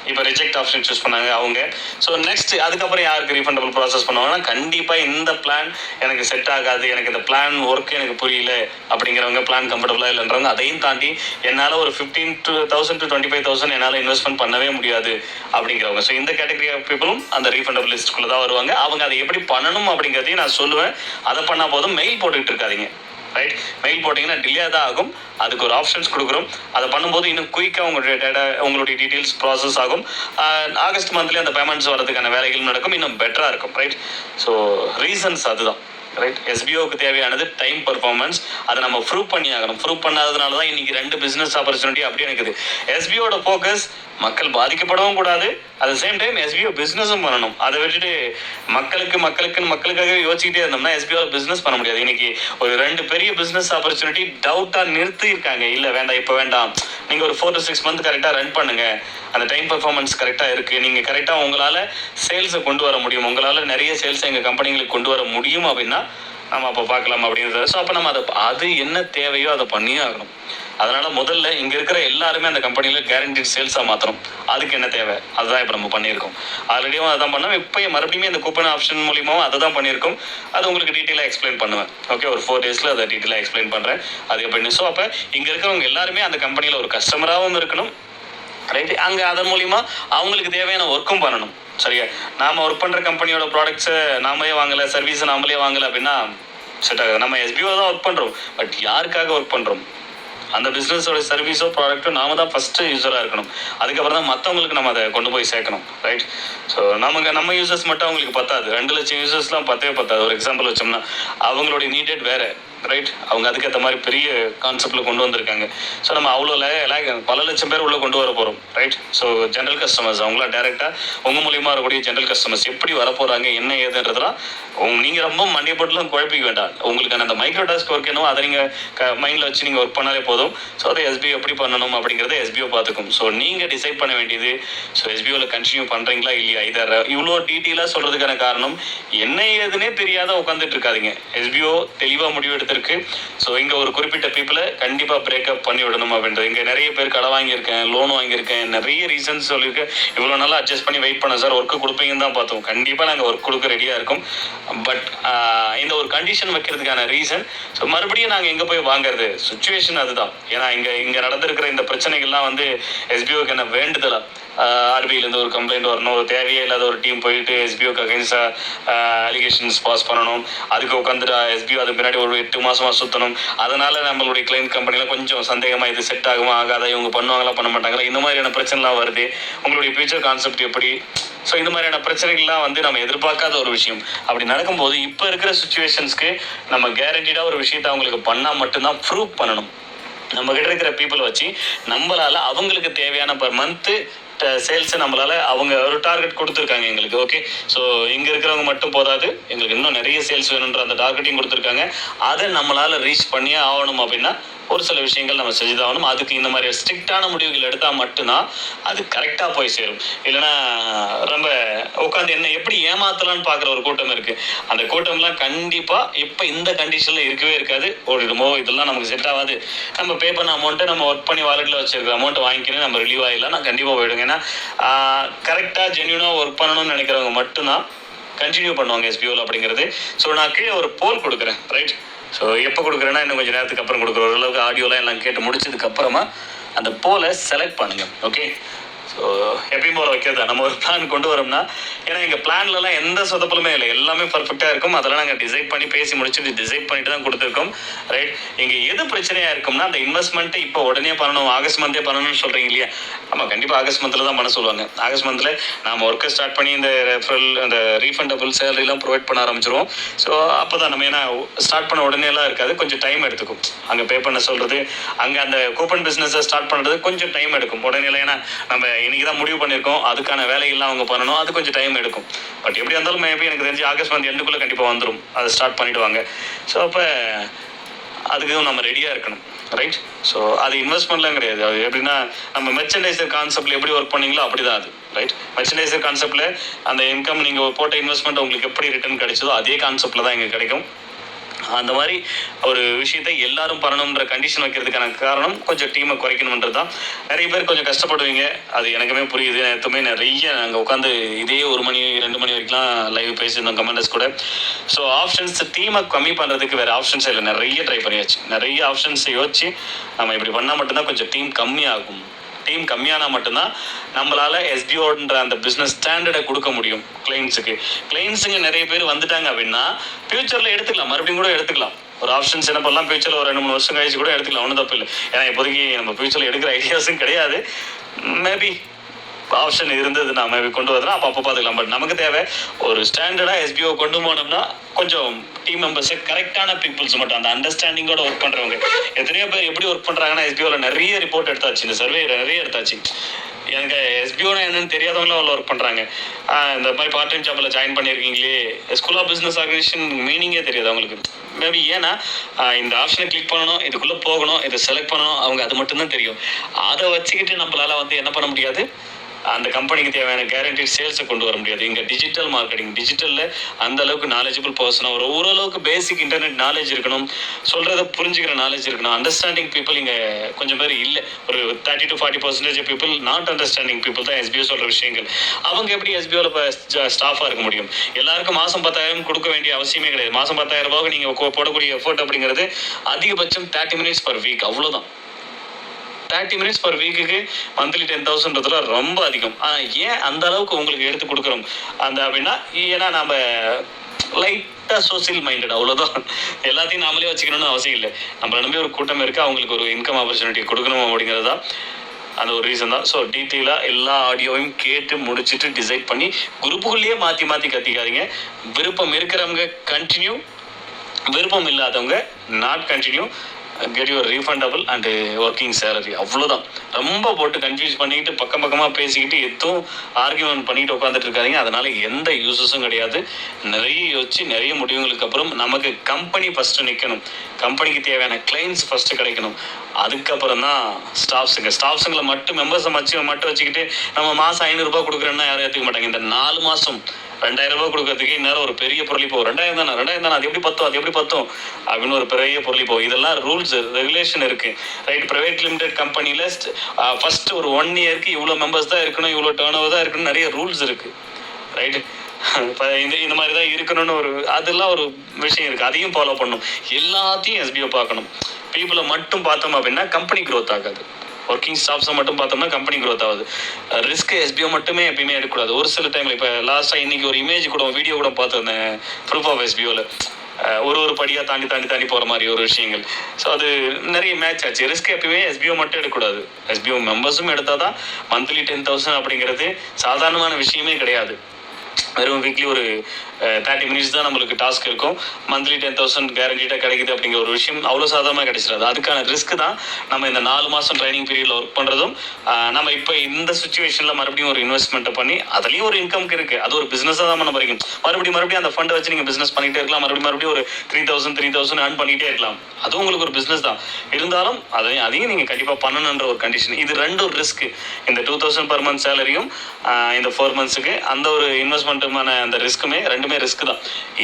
இப்போ ரிஜெக்ட் ஆப்ஷன் சூஸ் பண்ணாங்க அவங்க. ஸோ நெக்ஸ்ட் அதுக்கப்புறம் யாருக்கு ரீஃபண்டபிள் ப்ராசஸ் பண்ணுவாங்கன்னா, கண்டிப்பாக இந்த பிளான் எனக்கு செட் ஆகாது, எனக்கு இந்த பிளான் ஒர்க் எனக்கு புரியல அப்படிங்கிறவங்க, பிளான் கம்ஃபர்டபுளாக இல்லைன்றவங்க, அதையும் தாண்டி என்னால் ஒரு 15,000 to 25,000 என்னால் இன்வெஸ்ட்மெண்ட் பண்ணவே முடியாது அப்படிங்கிறவங்க. ஸோ இந்த கேட்டகரி ஆஃப் பீப்புளும் அந்த ரீஃபண்டபிள் லிஸ்ட்டுக்குள்ளே தான் வருவாங்க. அவங்க அதை எப்படி பண்ணணும் அப்படிங்கிறதையும் நான் சொல்லுவேன். அதை பண்ணால் போதும், மெயில் போட்டுக்கிட்டு இருக்காதிங்க. ரைட், மெயில் போட்டிங்கன்னா டிலே தான் ஆகும். அதுக்கு ஒரு ஆப்ஷன்ஸ் கொடுக்குறோம். அதை பண்ணும்போது இன்னும் குயிக்காக உங்களுடைய டீட்டெயில்ஸ் ப்ராசஸ் ஆகும். ஆகஸ்ட் மந்த்லேயே அந்த பேமெண்ட்ஸ் வரதுக்கான வேலைகள் நடக்கும், இன்னும் பெட்டராக இருக்கும். ரைட், ஸோ ரீசன்ஸ் அதுதான். ரைட். எஸ்பிஓக்கு தேவையானது டைம் பர்ஃபார்மன்ஸ். அதை நம்ம ப்ரூவ் பண்ணி ஆகணும். ப்ரூவ் பண்ணாததுனால தான் இன்னைக்கு 2 பிஸ்னஸ் ஆப்பர்ச்சுனிட்டி அப்படியே இருக்குது. எஸ்பிஓட ஃபோக்கஸ் மக்கள் பாதிக்கப்படவும் கூடாது, at the same time SPO பிஸ்னஸும் பண்ணணும். அதை விட்டுட்டு மக்களுக்காக யோசிச்சுக்கிட்டே இருந்தோம்னா எஸ்பிஓ பிஸ்னஸ் பண்ண முடியாது. இன்னைக்கு ஒரு 2 பெரிய பிஸ்னஸ் ஆப்பர்ச்சுனிட்டி டவுட்டாக நிறுத்தி இருக்காங்க. இல்லை வேண்டாம், இப்போ வேண்டாம், நீங்கள் ஒரு 4 to 6 month கரெக்டாக ரன் பண்ணுங்க, அந்த டைம் பர்ஃபார்மன்ஸ் கரெக்டாக இருக்குது, நீங்கள் கரெக்டாக உங்களால் சேல்ஸை கொண்டு வர முடியும், உங்களால் நிறைய சேல்ஸை எங்கள் கம்பெனிகளுக்கு கொண்டு வர முடியும் அப்படின்னா நம்ம அப்போ பார்க்கலாம் அப்படின்றது. ஸோ அப்போ நம்ம அது என்ன தேவையோ அதை பண்ணியே ஆகணும். அதனால் முதல்ல இங்கே இருக்கிற எல்லாருமே அந்த கம்பெனியில் கேரண்டிட் சேல்ஸாக மாற்றணும். அதுக்கு என்ன தேவை அதுதான் இப்போ நம்ம பண்ணியிருக்கோம். ஆல்ரெடியும் அதான் பண்ணோம். இப்போ மறுபடியும் இந்த கூப்பன் ஆப்ஷன் மூலியமாகவும் அதை தான் பண்ணியிருக்கோம். அது உங்களுக்கு டீட்டெயிலாக எக்ஸ்பிளைன் பண்ணுவேன். ஓகே, ஒரு 4 days அதை டீட்டெயிலாக எக்ஸ்பிளைன் பண்ணுறேன் அது எப்படின்னு. ஸோ அப்போ இங்கே இருக்கிறவங்க எல்லாருமே அந்த கம்பெனியில் ஒரு கஸ்டமராகவும் இருக்கணும், ரைட்டு. அங்கே அதன் மூலிமா அவங்களுக்கு தேவையான ஒர்க்கும் பண்ணணும். சரியா, நாம் ஒர்க் பண்ணுற கம்பெனியோட ப்ராடக்ட்ஸை நாமளே வாங்கலை, சர்வீஸை நாமளே வாங்கலை அப்படின்னா செட் ஆகுது. நம்ம எஸ்பிஓ தான் ஒர்க் பண்ணுறோம், பட் யாருக்காக ஒர்க் பண்ணுறோம்? அந்த பிஸ்னஸோட சர்வீஸோ ப்ராடக்ட்டோ நாம தான் ஃபஸ்ட்டு யூஸராக இருக்கணும். அதுக்கப்புறம் தான் மற்றவங்களுக்கு நம்ம அதை கொண்டு போய் சேர்க்கணும், ரைட். ஸோ நம்ம யூசர்ஸ் மட்டும் அவங்களுக்கு பத்தாது. 2 லட்சம் யூசர்ஸ்லாம் பத்தாது. ஒரு எக்ஸாம்பிள் வச்சோம்னா அவங்களுடைய நீடட் வேறு, ரைட். அவங்க அதுக்கேற்ற மாதிரி பெரிய கான்செப்டில் கொண்டு வந்திருக்காங்க. ஸோ நம்ம அவ்வளோ பல லட்சம் பேர் உள்ளே கொண்டு வர போகிறோம், ரைட். ஸோ ஜென்ரல் கஸ்டமர்ஸ் அவங்களாம் டேரெக்டாக உங்கள் மூலியமாக இருக்கக்கூடிய ஜென்ரல் கஸ்டமர்ஸ் எப்படி வரப்போகிறாங்க என்ன ஏதுன்றதுலாம் நீங்கள் ரொம்ப மண்டியை போட்டுலாம் குழப்பிக்க வேண்டாம். உங்களுக்கான அந்த மைக்ரோ டாஸ்க் ஒர்க் என்னவோ அதை நீங்கள் மைண்டில் வச்சு நீங்கள் ஒர்க் பண்ணாலே போதும். ஸோ அதை எஸ்பிஓ எப்படி பண்ணணும் அப்படிங்கிறத எஸ்பிஓ பார்த்துக்கும். ஸோ நீங்கள் டிசைட் பண்ண வேண்டியது, ஸோ எஸ்பிஓவில் கண்டினியூ பண்ணுறீங்களா இல்லையா. இதை இவ்வளோ டீட்டெயிலாக சொல்கிறதுக்கான காரணம் என்ன ஏதுன்னே தெரியாத உட்காந்துட்டு இருக்காதிங்க. எஸ்பிஓ தெளிவாக முடிவு எடுத்திருக்கு. ஸோ இங்கே ஒரு குறிப்பிட்ட பீப்புளை கண்டிப்பாக பிரேக்கப் பண்ணி விடணும் அப்படின்றது. இங்கே நிறைய பேர் கடை வாங்கியிருக்கேன், லோன் வாங்கியிருக்கேன், நிறைய ரீசன்ஸ் சொல்லியிருக்கேன். இவ்வளோ நாளாக அட்ஜஸ்ட் பண்ணி வெயிட் பண்ண சார், ஒர்க்கு கொடுப்பீங்கன்னு தான் பார்த்தோம். கண்டிப்பாக நாங்கள் ஒர்க் கொடுக்க ரெடியாக இருக்கோம். பட் இந்த ஒரு கண்டிஷன் வைக்கிறதுக்கான ரீசன், ஸோ மறுபடியும் நாங்கள் எங்கே போய் வாங்குறது, சுச்சுவேஷன் அதுதான். ஏன்னா இங்கே நடந்திருக்கிற இந்த பிரச்சனைகள்லாம் வந்து எஸ்பிஓக்கு என்ன வேண்டுதலா, ஆர்பிஐலேருந்து ஒரு கம்ப்ளைண்ட் வரணும், ஒரு தேவையே இல்லாத ஒரு டீம் போயிட்டு எஸ்பிஓக்கு அகைன்ஸ்டாக அலிகேஷன்ஸ் பாஸ் பண்ணணும், அதுக்கு உட்காந்துட்டு எஸ்பிஓ அது பின்னாடி ஒரு 8 மாதமாக சுற்றணும். அதனால் நம்மளுடைய கிளைண்ட் கம்பெனியில் கொஞ்சம் சந்தேகமாக இது செட் ஆகுமா ஆகாதா, இவங்க பண்ணுவாங்களா பண்ண மாட்டாங்களா, இந்த மாதிரியான பிரச்சனைலாம் வருது. உங்களுடைய ஃபியூச்சர் கான்செப்ட் எப்படி, ஸோ இந்த மாதிரியான பிரச்சனைகள்லாம் வந்து நம்ம எதிர்பார்க்காத ஒரு விஷயம். அப்படி நடக்கும்போது இப்போ இருக்கிற சுச்சுவேஷன்ஸ்க்கு நம்ம கேரண்டீடாக ஒரு விஷயத்தை அவங்களுக்கு பண்ணால் மட்டும்தான் ப்ரூவ் பண்ணணும். நம்ம கிட்ட இருக்கிற பீப்புளை வச்சு நம்மளால் அவங்களுக்கு தேவையான பர் மந்த்து சேல்ஸை நம்மளால் அவங்க ஒரு டார்கெட் கொடுத்துருக்காங்க எங்களுக்கு. ஓகே, ஸோ இங்கே இருக்கிறவங்க மட்டும் போதாது, எங்களுக்கு இன்னும் நிறைய சேல்ஸ் வேணுன்ற அந்த டார்கெட்டையும் கொடுத்துருக்காங்க. அதை நம்மளால் ரீச் பண்ணியே ஆகணும் அப்படின்னா ஒரு சில விஷயங்கள் நம்ம செஞ்சுதான் ஆகணும். அதுக்கு இந்த மாதிரி ஸ்ட்ரிக்டான முடிவுகள் எடுத்தால் மட்டும்தான் அது கரெக்டாக போய் சேரும். இல்லைன்னா ரொம்ப உட்காந்து என்ன எப்படி ஏமாத்தலான்னு பார்க்குற ஒரு கூட்டம் இருக்குது. அந்த கூட்டம்லாம் கண்டிப்பாக இப்போ இந்த கண்டிஷனில் இருக்கவே இருக்காது. ஓடிடுமோ இதெல்லாம் நமக்கு செட் ஆகாது, நம்ம பே பண்ண அமௌண்ட்டை நம்ம ஒர்க் பண்ணி வாலெட்டில் வச்சுருக்கிற அமௌண்ட்டை வாங்கிக்கணும், நம்ம ரிலீவ் ஆகிடலாம், நான் கண்டிப்பாக போயிடுங்க. ஏன்னா கரெக்டாக ஜென்யூனாக ஒர்க் பண்ணணும்னு நினைக்கிறவங்க மட்டும்தான் கண்டினியூ பண்ணுவாங்க எஸ்பிஓவில் அப்படிங்கிறது. ஸோ நான் கீழே ஒரு போல் கொடுக்குறேன், ரைட். ஸோ எப்போ கொடுக்குறேன்னா இன்னும் கொஞ்சம் நேரத்துக்கு அப்புறம் கொடுக்குற ஓரளவுக்கு ஆடியோலாம் எல்லாம் கேட்டு முடிச்சதுக்கப்புறமா அந்த போலை செலக்ட் பண்ணுங்கள். ஓகே, ஸோ எப்பயும் போல் வைக்கிறதா நம்ம ஒரு பிளான் கொண்டு வரோம்னா, ஏன்னா எங்கள் பிளான்லலாம் எந்த சொதப்பலுமே இல்லை, எல்லாமே பர்ஃபெக்டாக இருக்கும். அதெல்லாம் நாங்கள் டிசைட் பண்ணி பேசி முடிச்சுட்டு டிசைட் பண்ணிட்டு தான் கொடுத்துருக்கோம், ரைட். இங்கே எது பிரச்சனையாக இருக்கும்னா அந்த இன்வெஸ்ட்மெண்ட்டை இப்போ உடனே பண்ணணும், ஆகஸ்ட் மந்தே பண்ணணும்னு சொல்கிறீங்க இல்லையா. ஆமாம், கண்டிப்பாக ஆகஸ்ட் மந்தில் தான் பண்ண சொல்லுவாங்க. ஆகஸ்ட் மந்தில் நாம் ஒர்க்கை ஸ்டார்ட் பண்ணி இந்த ரெஃபரல் அந்த ரீஃபண்டபிள் சேலரிலாம் ப்ரொவைட் பண்ண ஆரம்பிச்சிருவோம். ஸோ அப்போ தான் நம்ம ஏன்னா ஸ்டார்ட் பண்ண உடனேலாம் இருக்காது, கொஞ்சம் டைம் எடுத்துக்கும். அங்கே பே பண்ண சொல்கிறது, அங்கே அந்த கூப்பன் பிஸ்னஸை ஸ்டார்ட் பண்ணுறது கொஞ்சம் டைம் எடுக்கும். உடனே ஏன்னா நம்ம இன்னைக்கு தான் முடிவு பண்ணியிருக்கோம், அதுக்கான வேலைகள்லாம் அவங்க பண்ணணும், அது கொஞ்சம் டைம் எடுக்கும். பட் எப்படி இருந்தாலும் மேபி எனக்கு தெரிஞ்சு ஆகஸ்ட் மந்த் எண்டுக்குள்ளே கண்டிப்பாக வந்துடும், அதை ஸ்டார்ட் பண்ணிவிடுவாங்க. ஸோ அப்போ அதுக்கும் நம்ம ரெடியாக இருக்கணும், ரைட். ஸோ அது இன்வெஸ்ட்மெண்ட்லாம் கிடையாது. அது எப்படின்னா நம்ம மெர்ச்சன்டைசர் கான்செப்டில் எப்படி ஒர்க் பண்ணீங்களோ அப்படி தான் அது, ரைட். மெர்ச்சன்டைசர் கான்செப்டில் அந்த இன்கம் நீங்கள் போட்ட இன்வெஸ்ட்மெண்ட் உங்களுக்கு எப்படி ரிட்டர்ன் கிடைச்சதோ அதே கான்செப்டில் தான் இங்கே கிடைக்கும். அந்த மாதிரி ஒரு விஷயத்தை எல்லாரும் பண்ணணுன்ற கண்டிஷன் வைக்கிறதுக்கான காரணம் கொஞ்சம் டீமை குறைக்கணுன்றது தான். நிறைய பேர் கொஞ்சம் கஷ்டப்படுவீங்க, அது எனக்குமே புரியுது. நேற்றுமே நிறைய நாங்கள் உட்காந்து இதே 1 மணி 2 மணி வரைக்கும்லாம் லைவ் பேசியிருந்தோம் கமெண்டர்ஸ் கூட. ஸோ ஆப்ஷன்ஸ் டீமை கம்மி பண்ணுறதுக்கு வேறு ஆப்ஷன்ஸ் இல்லை, நிறைய ட்ரை பண்ணியாச்சு. நிறைய ஆப்ஷன்ஸை யோசிச்சு நம்ம இப்படி பண்ணால் மட்டும்தான் கொஞ்சம் டீம் கம்மியாகும். டீம் கம்மியானால் மட்டும்தான் நம்மளால் எஸ்டிஓன்ற அந்த பிஸ்னஸ் ஸ்டாண்டர்டை கொடுக்க முடியும் கிளைண்ட்ஸுக்கு. கிளைண்ட்ஸுங்க நிறைய பேர் வந்துட்டாங்க அப்படின்னா ஃபியூச்சரில் எடுத்துக்கலாம், மறுபடியும் கூட எடுத்துக்கலாம். ஒரு ஆப்ஷன்ஸ் என்ன பண்ணலாம், ஃபியூச்சரில் ஒரு 2-3 வருஷம் கழிச்சு கூட எடுத்துக்கலாம், ஒன்றும் தப்பு இல்லை. ஏன்னா இப்போதைக்கு நம்ம ஃபியூச்சரில் எடுக்கிற ஐடியாஸும் கிடையாது. மேபி ஆப்ஷன் இருந்ததுன்னா மேபி கொண்டு வரதுனா அப்போ பார்த்துக்கலாம். பட் நமக்கு தேவை ஒரு ஸ்டாண்டர்டாக எஸ்பிஓ கொண்டு போனோம்னா கொஞ்சம் டீம் மெம்பர்ஸை கரெக்டான பீப்புள்ஸ் மட்டும் அந்த அண்டர்ஸ்டாண்டிங்கோட ஒர்க் பண்ணுறவங்க. எத்தனையோ பேர் எப்படி ஒர்க் பண்ணுறாங்கன்னா எஸ்பிஓவில் நிறைய ரிப்போர்ட் எடுத்தாச்சு, இந்த சர்வே நிறைய எடுத்தாச்சு. எனக்கு எஸ்பிஓனா என்னன்னு தெரியாதவங்களும் அவ்வளோ ஒர்க் பண்ணுறாங்க. இந்த மாதிரி பார்ட் டைம் ஜாப்பில் ஜாயின் பண்ணியிருக்கீங்களே, ஸ்கூல் ஆஃப் பிஸ்னஸ் ஆர்கனைசேஷன் மீனிங்கே தெரியாது அவங்களுக்கு. மேபி ஏன்னா இந்த ஆப்ஷனை கிளிக் பண்ணணும், இதுக்குள்ளே போகணும், இதை செலக்ட் பண்ணணும், அவங்க அது மட்டும்தான் தெரியும். அதை வச்சுக்கிட்டு நம்மளால் வந்து என்ன பண்ண முடியாது, அந்த கம்பெனிக்கு தேவையான கேரண்டீட் சேல்ஸை கொண்டு வர முடியாது. இங்கே டிஜிட்டல் மார்க்கெட்டிங், டிஜிட்டலில் அந்த அளவுக்கு நாலேஜபிள் பர்சனாக ஒரு ஓரளவுக்கு பேசிக் இன்டர்நெட் நாலேஜ் இருக்கணும், சொல்கிறத புரிஞ்சுக்கிற நாலேஜ் இருக்கணும். அண்டர்ஸ்டாண்டிங் பீப்புள் இங்கே கொஞ்சம் பேர் இல்லை. ஒரு 30 to 40% people not understanding people தான் எஸ்பிஓ சொல்கிற விஷயங்கள். அவங்க எப்படி எஸ்பிஓவில் இப்போ ஸ்டாஃபாக இருக்க முடியும்? எல்லாருக்கும் மாதம் 10,000 கொடுக்க வேண்டிய அவசியமே கிடையாது. மாதம் 10,000 ரூபாய்க்கு நீங்கள் போடக்கூடிய எஃபோர்ட் அப்படிங்கிறது அதிகபட்சம் 30 minutes per week, அவ்வளோதான். 30 minutes per வீக்குக்கு மந்த்லி 10,000 ரொம்ப அதிகம். ஏன் அந்த அளவுக்கு உங்களுக்கு எடுத்து கொடுக்குறோம் அந்த அப்படின்னா, ஏன்னா நம்ம லைட்டாக சோசியல் மைண்டட், அவ்வளோதான். எல்லாத்தையும் நாமளே வச்சுக்கணும்னு அவசியம் இல்லை. நம்மளை நம்பி ஒரு கூட்டம் இருக்குது, அவங்களுக்கு ஒரு இன்கம் ஆப்பர்ச்சுனிட்டி கொடுக்கணும் அப்படிங்கிறது தான் அந்த ஒரு ரீசன் தான். ஸோ டீட்டெயிலாக எல்லா ஆடியோவையும் கேட்டு முடிச்சுட்டு டிசைட் பண்ணி குரூப்புக்குள்ளேயே மாற்றி மாற்றி கத்திக்காதீங்க. விருப்பம் இருக்கிறவங்க கண்டினியூ, விருப்பம் இல்லாதவங்க not continue. Get your refundable and working salary, அவ்வளோதான். ரொம்ப போட்டு கன்ஃபியூஸ் பண்ணிக்கிட்டு பக்கமாக பேசிக்கிட்டு எதுவும் ஆர்கியூமெண்ட் பண்ணிட்டு உட்காந்துட்டு இருக்காதிங்க. அதனால் எந்த யூஸஸும் கிடையாது. நிறைய யோசிச்சு நிறைய முடிவுகளுக்கு அப்புறம் நமக்கு கம்பெனி ஃபஸ்ட்டு நிற்கணும், கம்பெனிக்கு தேவையான கிளைண்ட்ஸ் ஃபஸ்ட்டு கிடைக்கணும். அதுக்கப்புறம் தான் ஸ்டாஃப்ஸுங்களை மட்டும் மெம்பர்ஸை மட்டும் வச்சுக்கிட்டு நம்ம மாதம் 500 ரூபாய் கொடுக்குறேன்னா யாரும் ஏற்றுக்க மாட்டாங்க. இந்த 4 மாதம் 2,000 ரூபாய் கொடுக்கறதுக்கு இன்னும் ஒரு பெரிய பொருள் போகும். 2,000 தானே அது எப்படி பத்தும் அப்படின்னு ஒரு பெரிய பொருள் போகும். இதெல்லாம் ரூல்ஸ் ரெகுலேஷன் இருக்கு, ரைட்? பிரைவேட் லிமிடெட் கம்பெனியில் ஃபர்ஸ்ட் ஒரு 1 இயருக்கு இவ்வளோ மெம்பர்ஸ் தான் இருக்கணும், இவ்வளோ டர்ன் ஓவர் தான் இருக்கணும், நிறைய ரூல்ஸ் இருக்கு, ரைட்டு? இந்த மாதிரி தான் இருக்கணும்னு அதெல்லாம் ஒரு விஷயம் இருக்குது. அதையும் ஃபாலோ பண்ணணும். எல்லாத்தையும் எஸ்பிஓ பார்க்கணும். பீப்புளை மட்டும் பார்த்தோம் அப்படின்னா கம்பெனி க்ரோத் ஆகாது. ஒர்க்கிங் ஸ்டாஃப்ஸை மட்டும் பார்த்தோம்னா கம்பெனி க்ரோத் ஆகுது. ரிஸ்க் எஸ்பிஓ மட்டுமே எப்பயுமே எடுக்கக்கூடாது. ஒரு சில டைமில் இப்போ லாஸ்ட்டாக இன்றைக்கி ஒரு இமேஜ் கூட வீடியோ கூட பார்த்துருந்தேன் ப்ரூஃப் ஆஃப் எஸ்பிஓவில். ஒரு படியாக தாண்டி போகிற மாதிரி ஒரு விஷயங்கள். ஸோ அது நிறைய மேட்ச் ஆச்சு. ரிஸ்க் எப்பயுமே எஸ்பிஓ மட்டும் எடுக்கக்கூடாது, எஸ்பிஓ மெம்பர்ஸும் எடுத்தால் தான். மந்த்லி 10,000 அப்படிங்கிறது சாதாரணமான விஷயமே கிடையாது. வெறும் வீக்லி ஒரு 30 minutes தான் நம்மளுக்கு டாஸ்க் இருக்கும். மந்த்லி 10,000 கேரண்டீடாக கிடைக்குது அப்படிங்கிற ஒரு விஷயம் அவ்வளோ சாதாரணமாக கிடைச்சிடாது. அதுக்கான ரிஸ்க் தான் நம்ம இந்த 4 மாதம் ட்ரைனிங் பீரியடில் ஒர்க் பண்ணுறதும். நம்ம இப்போ இந்த சுச்சுவேஷனில் மறுபடியும் ஒரு இன்வெஸ்ட்மெண்ட்டை பண்ணி அதுலேயும் ஒரு இன்கம்க்கு இருக்குது. அது ஒரு பிஸ்னஸாக தான் பண்ண போகிறீங்க. மறுபடியும் அந்த ஃபண்டை வச்சு நீங்கள் பிஸ்னஸ் பண்ணிகிட்டே இருக்கலாம். மறுபடியும் ஒரு 3,000 earn பண்ணிகிட்டே இருக்கலாம். அதுவும் உங்களுக்கு ஒரு பிஸ்னஸ் தான். இருந்தாலும் அதையும் நீங்கள் கண்டிப்பாக பண்ணணுன்ற ஒரு கண்டிஷன். இது ரெண்டும் ரிஸ்க்கு. இந்த 2,000 per month சேலரியும் இந்த 4 monthsக்கு அந்த ஒரு இன்வெஸ்ட்மெண்ட்டுமான அந்த ரிஸ்க்குமே ரெண்டுமே ரிஸ்க் தான்.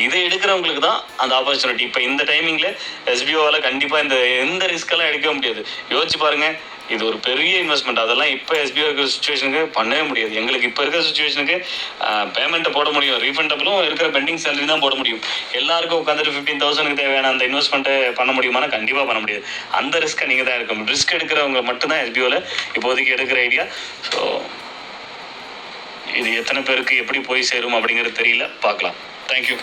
இதை எடுக்கிறவங்களுக்கு தான் அந்த ஆப்பர்ச்சுனிட்டி. இப்போ இந்த டைமிங்கில் எஸ்பிஓவால் கண்டிப்பாக எந்த ரிஸ்க்கெல்லாம் எடுக்க முடியாது. யோசிச்சு பாருங்கள், இது ஒரு பெரிய இன்வெஸ்ட்மெண்ட். அதெல்லாம் இப்போ எஸ்பிஓ இருக்கிற சுச்சுவேஷனுக்கு பண்ணவே முடியாது. எங்களுக்கு இப்போ இருக்கிற சுச்சுவேஷனுக்கு பேமெண்ட்டை போட முடியும், ரீஃபண்டபிளும் இருக்கிற பெண்டிங் சேலரி தான் போட முடியும். எல்லாருக்கும் உட்காந்துட்டு 15,000 தேவையான அந்த இன்வெஸ்ட்மெண்ட்டை பண்ண முடியுமானா கண்டிப்பாக பண்ண முடியாது. அந்த ரிஸ்க்கை நீங்கள் தான் எடுக்கணும். ரிஸ்க் எடுக்கிறவங்க மட்டும்தான் எஸ்பிஓவில் இப்போதைக்கு எடுக்கிற ஐடியா. ஸோ இது எத்தனை பேருக்கு எப்படி போய் சேரும் அப்படிங்கிறது தெரியல, பார்க்கலாம். தேங்க்யூ.